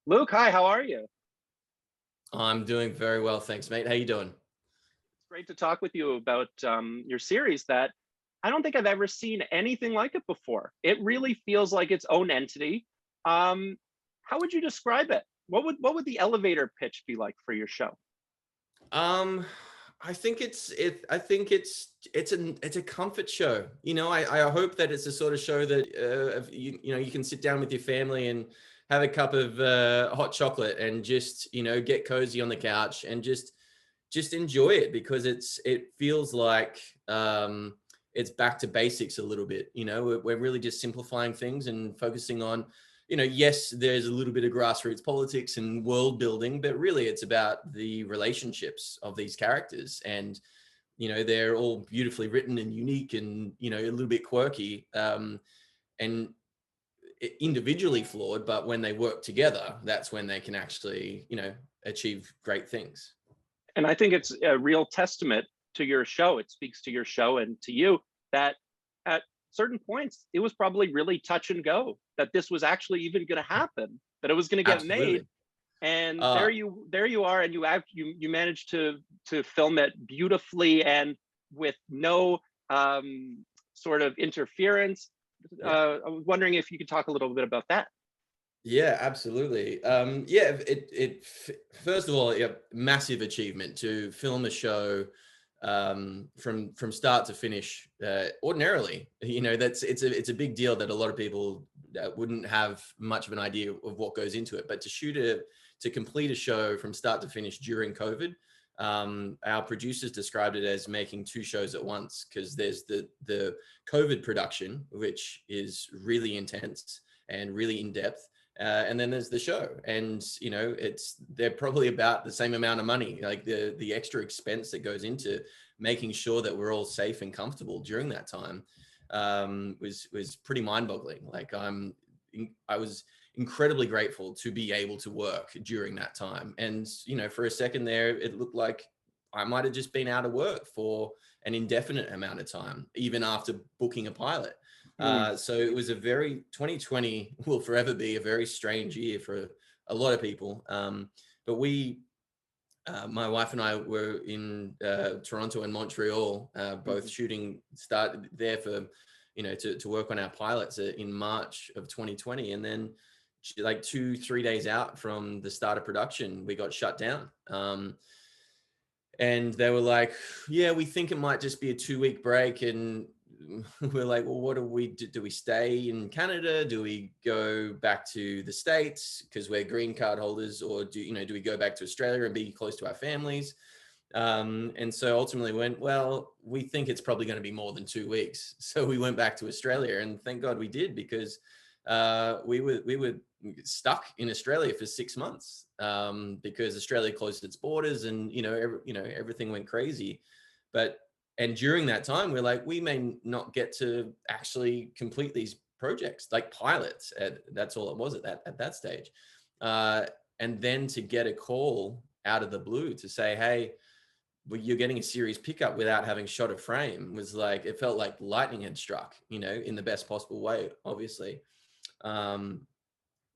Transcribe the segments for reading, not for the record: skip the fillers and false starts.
Luke, hi, how are you? It's I'm doing very well, thanks, mate. How you doing? great to talk with you about your series that I don't think I've ever seen anything like it before. It really feels like its own entity. Um, how would you describe it? What would the elevator pitch be like for your show? Um, I think it's a comfort show. I hope that it's a sort of show that if you can sit down with your family and have a cup of hot chocolate and just get cozy on the couch and just enjoy it because it feels like it's back to basics a little bit. We're really just simplifying things and focusing on, yes, there's a little bit of grassroots politics and world building, but really it's about the relationships of these characters. And they're all beautifully written and unique and a little bit quirky, and individually flawed, but when they work together, that's when they can actually achieve great things. And I think it's a real testament to your show. It speaks to your show and to you that at certain points it was probably really touch and go that this was actually even going to happen, that it was going to get made. Absolutely. And uh there you are, and you managed to film it beautifully and with no sort of interference. yeah. I was wondering if you could talk a little bit about that. Yeah, absolutely. Yeah, first of all, yeah, massive achievement to film a show from start to finish. Ordinarily, it's a big deal that a lot of people wouldn't have much of an idea of what goes into it. But to complete a show from start to finish during COVID, our producers described it as making two shows at once because there's the COVID production, which is really intense and really in depth, and then there's the show, and they're probably about the same amount of money. Like the extra expense that goes into making sure that we're all safe and comfortable during that time was pretty mind-boggling. Like I was incredibly grateful to be able to work during that time, and for a second there it looked like I might have just been out of work for an indefinite amount of time even after booking a pilot. Hmm. So it was 2020 will forever be a very strange year for a lot of people. But my wife and I were in Toronto and Montreal, both Hmm. shooting, start there for, to work on our pilots in March of 2020. And then like 2-3 days out from the start of production, we got shut down. And they were like, yeah, we think it might just be a 2-week break. And we're like, well, what do we do? Do we stay in Canada? Do we go back to the States because we're green card holders? Or do we go back to Australia and be close to our families? And so ultimately went, well, we think it's probably going to be more than 2 weeks. So we went back to Australia, and thank God we did, because we were stuck in Australia for 6 months, because Australia closed its borders, and everything went crazy. But and during that time, we're like, we may not get to actually complete these projects like pilots. That's all it was at that stage. Uh, and then to get a call out of the blue to say, hey, well, you're getting a series pickup without having shot a frame, was like, it felt like lightning had struck, in the best possible way, obviously. Um,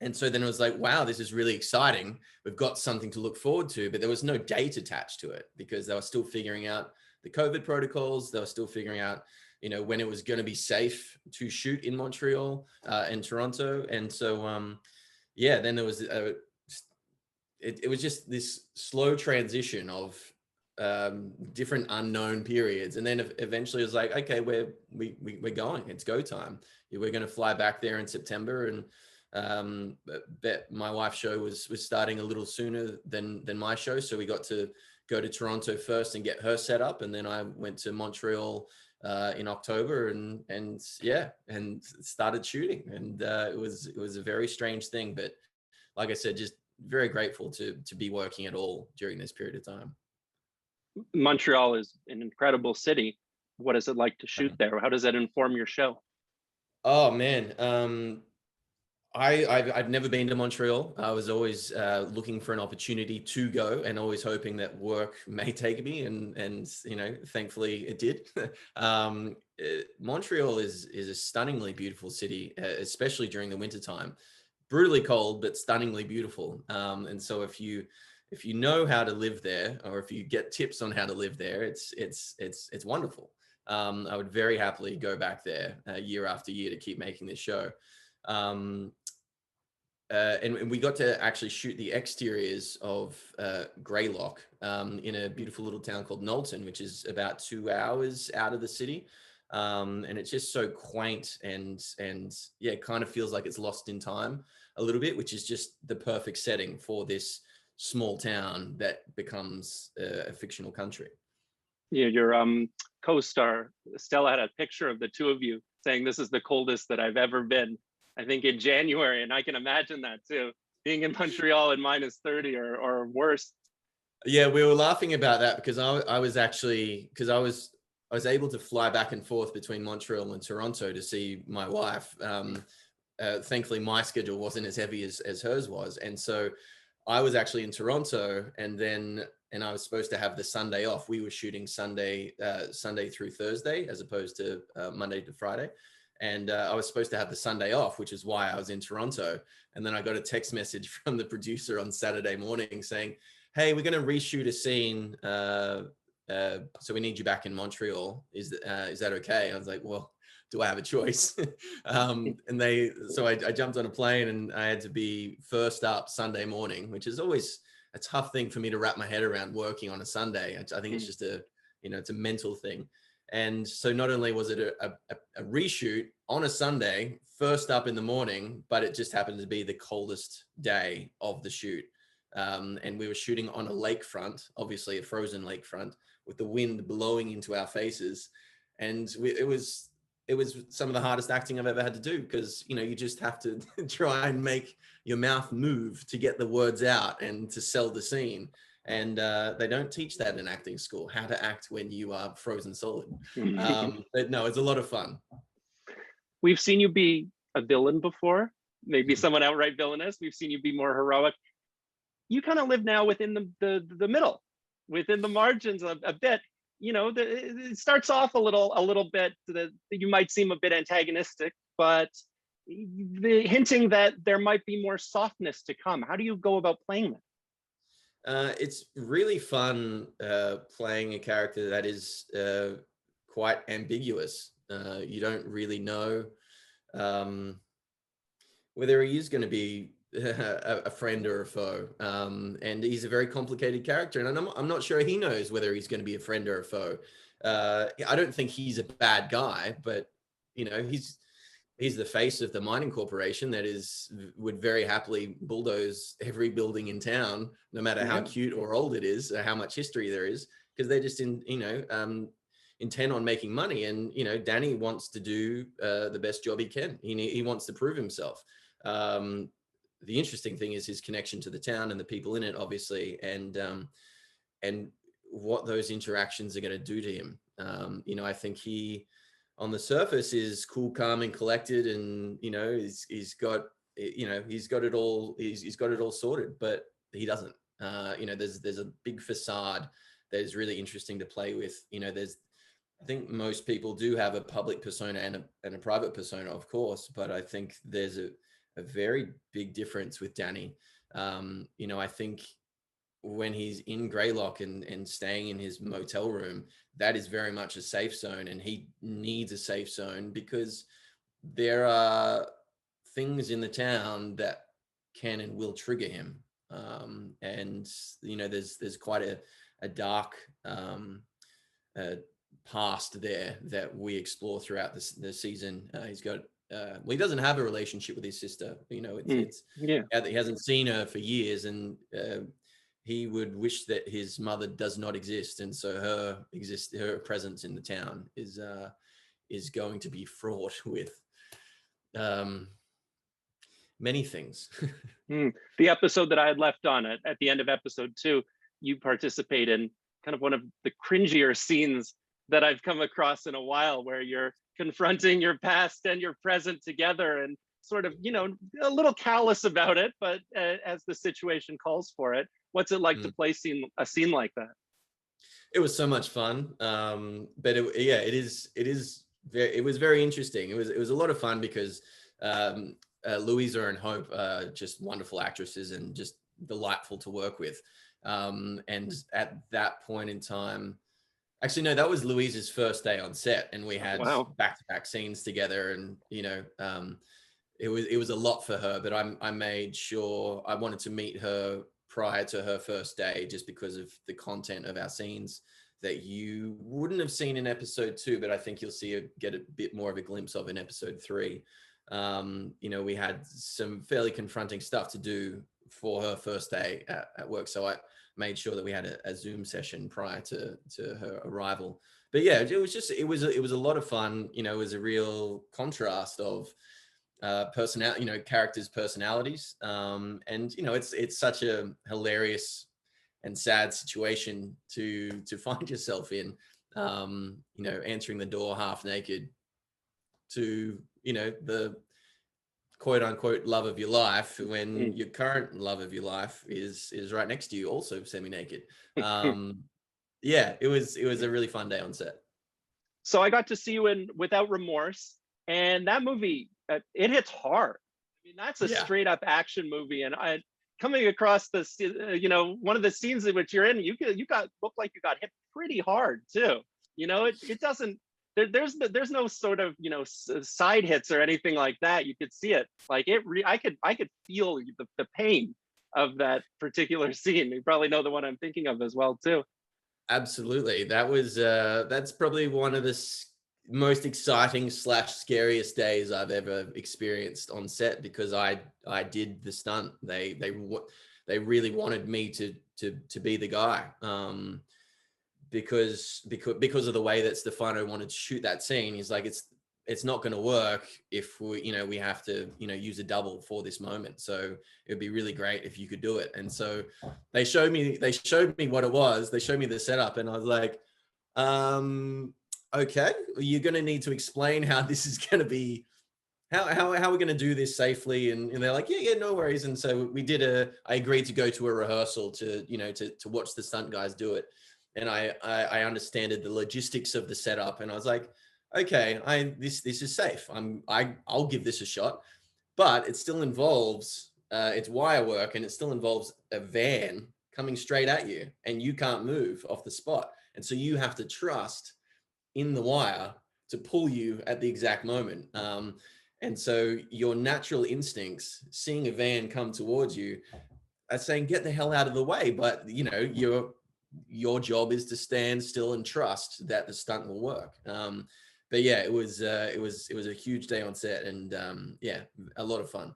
and so then it was like, wow, this is really exciting. We've got something to look forward to, but there was no date attached to it because they were still figuring out the COVID protocols. They were still figuring out, when it was going to be safe to shoot in Montreal and Toronto. And so, yeah, then there was, it was just this slow transition of different unknown periods. And then eventually it was like, okay, we're going, it's go time. We're going to fly back there in September. And but my wife's show was starting a little sooner than my show, so we got to go to Toronto first and get her set up, and then I went to Montreal in October, and yeah, and started shooting. And it was a very strange thing, but like I said, just very grateful to be working at all during this period of time. Montreal is an incredible city. What is it like to shoot Uh, there? How does that inform your show? oh man, I've never been to Montreal. I was always looking for an opportunity to go, and always hoping that work may take me, and thankfully it did. Montreal is a stunningly beautiful city, especially during the wintertime. brutally cold but stunningly beautiful. And so if you know how to live there, or if you get tips on how to live there, it's wonderful. I would very happily go back there year after year to keep making this show. And we got to actually shoot the exteriors of Greylock in a beautiful little town called Knowlton, which is about 2 hours out of the city. And it's just so quaint and yeah, it kind of feels like it's lost in time a little bit, which is just the perfect setting for this small town that becomes a fictional country. Yeah, your co-star Stella had a picture of the two of you saying this is the coldest that I've ever been, I think in January, and I can imagine that too, being in Montreal at -30 or worse. Yeah, we were laughing about that because I was actually, because I was able to fly back and forth between Montreal and Toronto to see my wife. Thankfully, my schedule wasn't as heavy as hers was, and so I was actually in Toronto, and I was supposed to have the Sunday off. We were shooting Sunday through Thursday, as opposed to Monday to Friday. And I was supposed to have the Sunday off, which is why I was in Toronto. And then I got a text message from the producer on Saturday morning saying, "Hey, we're going to reshoot a scene, so we need you back in Montreal. Is that okay?" I was like, "Well, do I have a choice?" So I jumped on a plane, and I had to be first up Sunday morning, which is always a tough thing for me to wrap my head around, working on a Sunday. I think it's just it's a mental thing. And so not only was it a reshoot on a Sunday, first up in the morning, but it just happened to be the coldest day of the shoot. And we were shooting on a lakefront, obviously a frozen lakefront, with the wind blowing into our faces. And it was some of the hardest acting I've ever had to do, because, you just have to try and make your mouth move to get the words out and to sell the scene. And they don't teach that in acting school, how to act when you are frozen solid. But no, it's a lot of fun. We've seen you be a villain before, maybe someone outright villainous. We've seen you be more heroic. You kind of live now within the middle, within the margins a bit. It starts off a little bit that you might seem a bit antagonistic, but the hinting that there might be more softness to come. How do you go about playing that? It's really fun playing a character that is quite ambiguous. You don't really know whether he is going to be a friend or a foe. And he's a very complicated character, and I'm not sure he knows whether he's going to be a friend or a foe. I don't think he's a bad guy, but he's the face of the mining corporation that would very happily bulldoze every building in town, no matter how cute or old it is, or how much history there is, because they're just intent on making money. And Danny wants to do the best job he can. He wants to prove himself. The interesting thing is his connection to the town and the people in it, obviously, and what those interactions are going to do to him. I think he, on the surface, is cool, calm, and collected, and he's got it all sorted, but he doesn't. There's a big facade that is really interesting to play with. I think most people do have a public persona and a private persona, of course, but I think there's a very big difference with Danny. I think when he's in Greylock and staying in his motel room, that is very much a safe zone, and he needs a safe zone because there are things in the town that can and will trigger him. And there's quite a dark past there that we explore throughout the season. He's got he doesn't have a relationship with his sister. He hasn't seen her for years, and he would wish that his mother does not exist, and so her presence in the town is going to be fraught with many things. The episode that I had left on at the end of episode 2, you participate in kind of one of the cringier scenes that I've come across in a while, where you're confronting your past and your present together, and sort of, a little callous about it, but as the situation calls for it. What's it like to play a scene like that? It was so much fun. But it was very interesting. It was a lot of fun because Louisa and Hope are just wonderful actresses and just delightful to work with. And at that point in time, actually, no, that was Louisa's first day on set, and we had Wow. back-to-back scenes together, and it was a lot for her. But I made sure I wanted to meet her prior to her first day, just because of the content of our scenes that you wouldn't have seen in episode 2, but I think you'll get a bit more of a glimpse of in episode 3. We had some fairly confronting stuff to do for her first day at work, so I made sure that we had a Zoom session prior to her arrival. But yeah, it was a lot of fun. It was a real contrast of characters' personalities, and it's such a hilarious and sad situation to find yourself in. Answering the door half naked to the quote unquote love of your life, when your current love of your life is right next to you, also semi-naked. It was a really fun day on set. So I got to see you in Without Remorse, and that movie, it hits hard. I mean, that's a straight up action movie, and I coming across this, one of the scenes in which you're in, you look like you got hit pretty hard too. It doesn't. There's no sort of side hits or anything like that. You could see it like it. I could feel the pain of that particular scene. You probably know the one I'm thinking of as well too. Absolutely. That's probably one of the most exciting / scariest days I've ever experienced on set, because I did the stunt. They really wanted me to be the guy, because of the way that Stefano wanted to shoot that scene. He's like, it's not going to work if we have to use a double for this moment, so it would be really great if you could do it. And so they showed me what it was. They showed me the setup, and I was like, okay, you're going to need to explain how this is going to be, how we're going to do this safely. And they're like, yeah, no worries. And so I agreed to go to a rehearsal to watch the stunt guys do it. And I understood the logistics of the setup, and I was like, okay, this is safe. I'll give this a shot, but it still involves it's wire work, and it still involves a van coming straight at you, and you can't move off the spot, and so you have to trust in the wire to pull you at the exact moment. And so your natural instincts, seeing a van come towards you, are saying, get the hell out of the way. But your job is to stand still and trust that the stunt will work. But yeah, it was a huge day on set, and a lot of fun.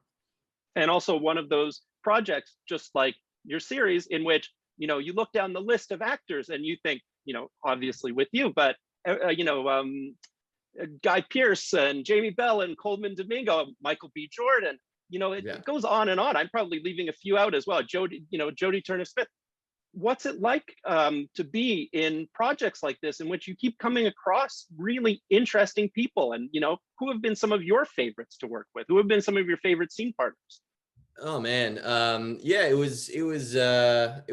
And also one of those projects, just like your series, in which you look down the list of actors and you think, obviously with you, but Guy Pearce and Jamie Bell and Coleman Domingo, Michael B. Jordan. It goes on and on. I'm probably leaving a few out as well. Jodie Turner-Smith. What's it like to be in projects like this, in which you keep coming across really interesting people, and who have been some of your favorites to work with? Who have been some of your favorite scene partners? Oh man, it was a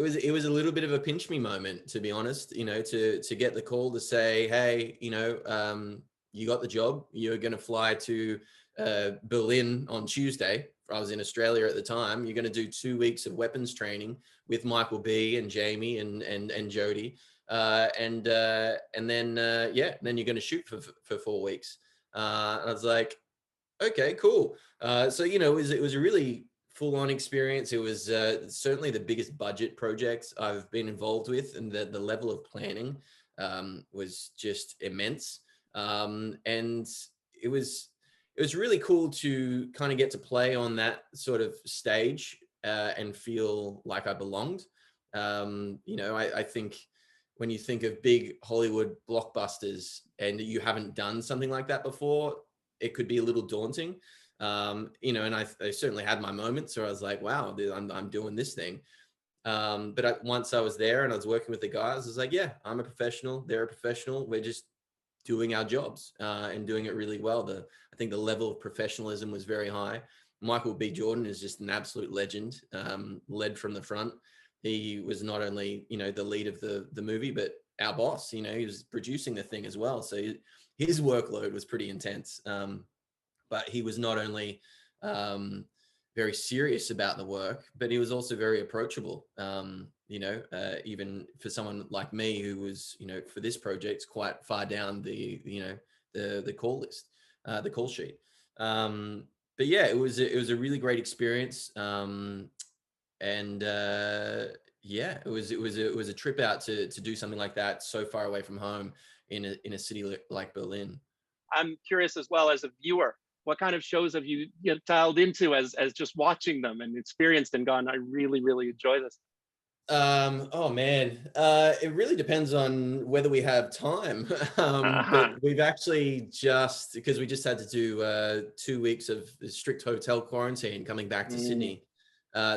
little bit of a pinch me moment, to be honest. To get the call to say, hey, you got the job. You're going to fly to Berlin on Tuesday. I was in Australia at the time. You're going to do 2 weeks of weapons training with Michael B and Jamie and Jodie, and then you're going to shoot for 4 weeks. And I was like, okay, cool. So it was a really full-on experience. It was certainly the biggest budget project I've been involved with, and the level of planning was just immense. And it was really cool to kind of get to play on that sort of stage and feel like I belonged. I think when you think of big Hollywood blockbusters and you haven't done something like that before, it could be a little daunting. And I certainly had my moments where I was like, wow, I'm doing this thing. But once I was there and I was working with the guys, I was like, yeah, I'm a professional. They're a professional. We're just doing our jobs and doing it really well. I think the level of professionalism was very high. Michael B. Jordan is just an absolute legend, led from the front. He was not only, the lead of the movie, but our boss, he was producing the thing as well. So his workload was pretty intense. But he was not only very serious about the work, but he was also very approachable. Even for someone like me who was, for this project, quite far down the call list, the call sheet. But yeah, it was a really great experience. And yeah, it was a trip out to do something like that so far away from home in a city like Berlin. I'm curious as well as a viewer, what kind of shows have you dialed into as just watching them and experienced and gone, I really, really enjoy this? Oh man, it really depends on whether we have time. But Uh-huh. we've actually because we just had to do 2 weeks of strict hotel quarantine coming back to Mm, Sydney.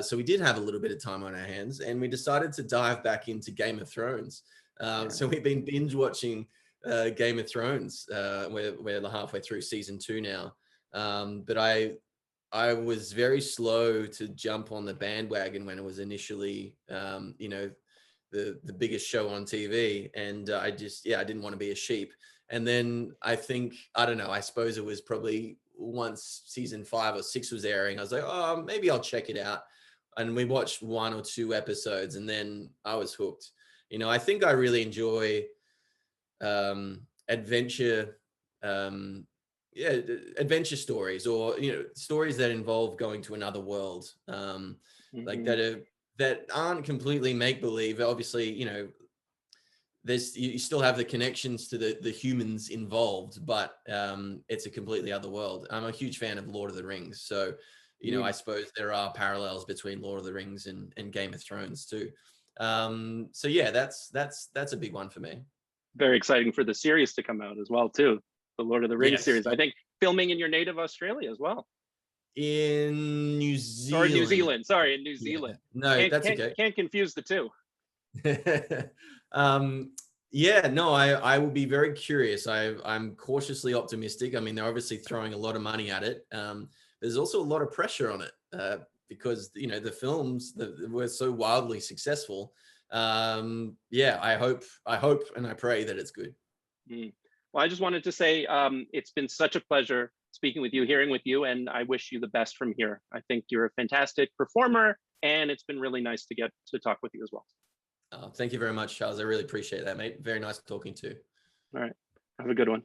So we did have a little bit of time on our hands, and we decided to dive back into Game of Thrones. So yeah. we've been binge watching Game of Thrones. We're halfway through season 2 now. But I was very slow to jump on the bandwagon when it was initially, the biggest show on TV, and I didn't want to be a sheep. And then I don't know, I suppose it was probably once season 5 or 6 was airing, I was like, oh, maybe I'll check it out. And we watched 1 or 2 episodes, and then I was hooked. I think I really enjoy adventure, um, yeah, adventure stories, or stories that involve going to another world, like Mhm. that aren't completely make believe. Obviously, there's you still have the connections to the humans involved, but it's a completely other world. I'm a huge fan of Lord of the Rings, so I Mm. suppose there are parallels between Lord of the Rings and Game of Thrones too. So yeah, that's a big one for me. Very exciting for the series to come out as well, too. The Lord of the Rings Yes, series. I think filming in your native Australia as well. in New Or New Zealand. Zealand. Sorry, in New Yeah, Zealand. no, Can't that's can't okay. can't confuse the two. um, yeah, no, I will be very curious. I'm cautiously optimistic. I mean, they're obviously throwing a lot of money at it. There's also a lot of pressure on it because the films that were so wildly successful. Yeah, I hope, and I pray that it's good. Mm. Well, I just wanted to say it's been such a pleasure speaking with you, hearing with you, and I wish you the best from here. I think you're a fantastic performer, and it's been really nice to get to talk with you as well. Thank you very much, Charles. I really appreciate that, mate. Very nice talking to you. All right. Have a good one.